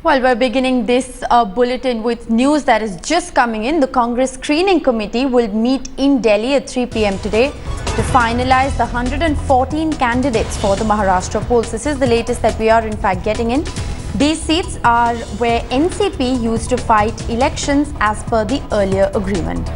Well, we're beginning this bulletin with news that is just coming in. The Congress Screening Committee will meet in Delhi at 3 p.m. today to finalize the 114 candidates for the Maharashtra polls. This is the latest that we are in fact getting in. These seats are where NCP used to fight elections as per the earlier agreement.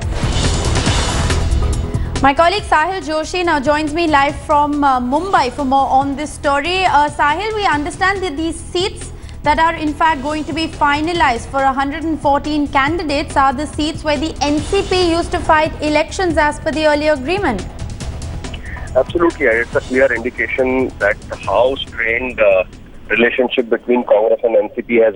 My colleague Sahil Joshi now joins me live from Mumbai for more on this story. Sahil, we understand that these seats that are in fact going to be finalized for 114 candidates are the seats where the NCP used to fight elections as per the earlier agreement. Absolutely, and it's a clear indication that how strained relationship between Congress and NCP has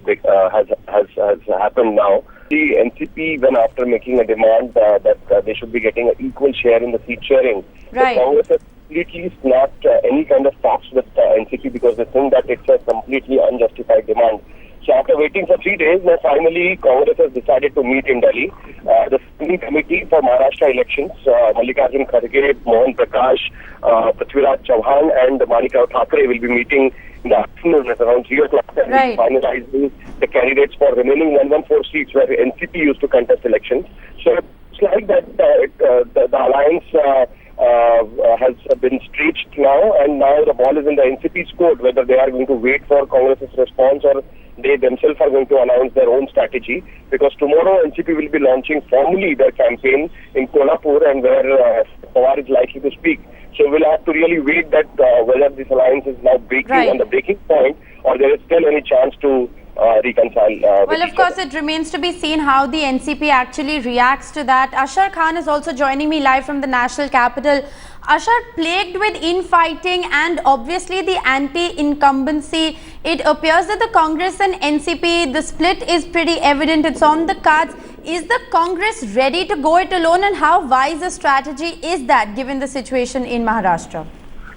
happened now. The NCP, when after making a demand that they should be getting an equal share in the seat sharing, right. Congress has completely snapped any kind of talks with NCP because they think that it's a completely unjustified demand. So after waiting for 3 days, now finally Congress has decided to meet in Delhi. The Screening Committee for Maharashtra elections, Mallikarjun Kharge, Mohan Prakash, Prithviraj Chauhan and Manikarav Thackeray will be meeting in the afternoon at around 3 o'clock and right. finalizing the candidates for remaining 114 seats where NCP used to contest elections. So it's like that the alliance has been stretched now, and now the ball is in the NCP's court whether they are going to wait for Congress's response or they themselves are going to announce their own strategy, because tomorrow NCP will be launching formally their campaign in Kolhapur and where Pawar is likely to speak. So we'll have to really wait that whether this alliance is now breaking right. on the breaking point or there is still any chance to reconcile. Well, of course, it remains to be seen how the NCP actually reacts to that. Ashar Khan is also joining me live from the national capital. Ashar, plagued with infighting and obviously the anti-incumbency, it appears that the Congress and NCP, the split is pretty evident. It's on the cards. Is the Congress ready to go it alone, and how wise a strategy is that given the situation in Maharashtra?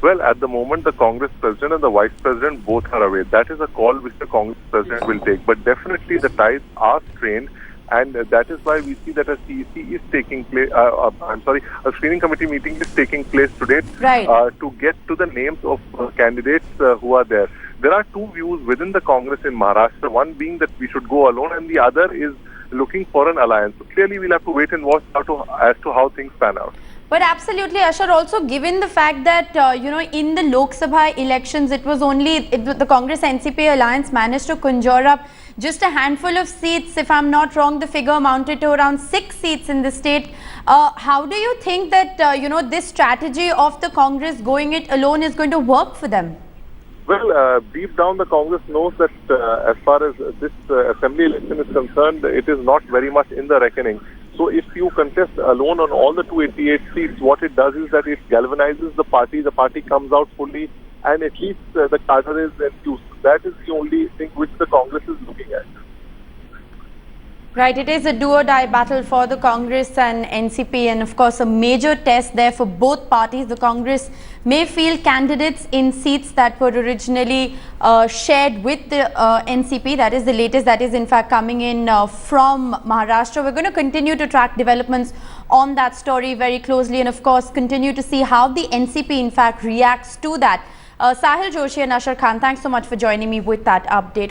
Well, at the moment, the Congress president and the vice president both are away. That is a call which the Congress president will take. But definitely the ties are strained, and that is why we see that a CEC is taking place. A screening committee meeting is taking place today right. To get to the names of candidates who are there. There are two views within the Congress in Maharashtra. One being that we should go alone, and the other is looking for an alliance. So clearly, we'll have to wait and watch as to how things pan out. But absolutely, Ashar, also given the fact that, in the Lok Sabha elections, it was only the Congress-NCP alliance managed to conjure up just a handful of seats. If I'm not wrong, the figure amounted to around 6 seats in the state. How do you think that, this strategy of the Congress going it alone is going to work for them? Well, deep down, the Congress knows that as far as this assembly election is concerned, it is not very much in the reckoning. So if you contest alone on all the 288 seats, what it does is that it galvanizes the party. The party comes out fully, and at least the cadre is enthused. That is the only thing which the Congress is looking at. Right, it is a do-or-die battle for the Congress and NCP, and of course a major test there for both parties. The Congress may field candidates in seats that were originally shared with the NCP. That is the latest that is in fact coming in from Maharashtra. We're going to continue to track developments on that story very closely, and of course continue to see how the NCP in fact reacts to that. Sahil Joshi and Ashar Khan, thanks so much for joining me with that update.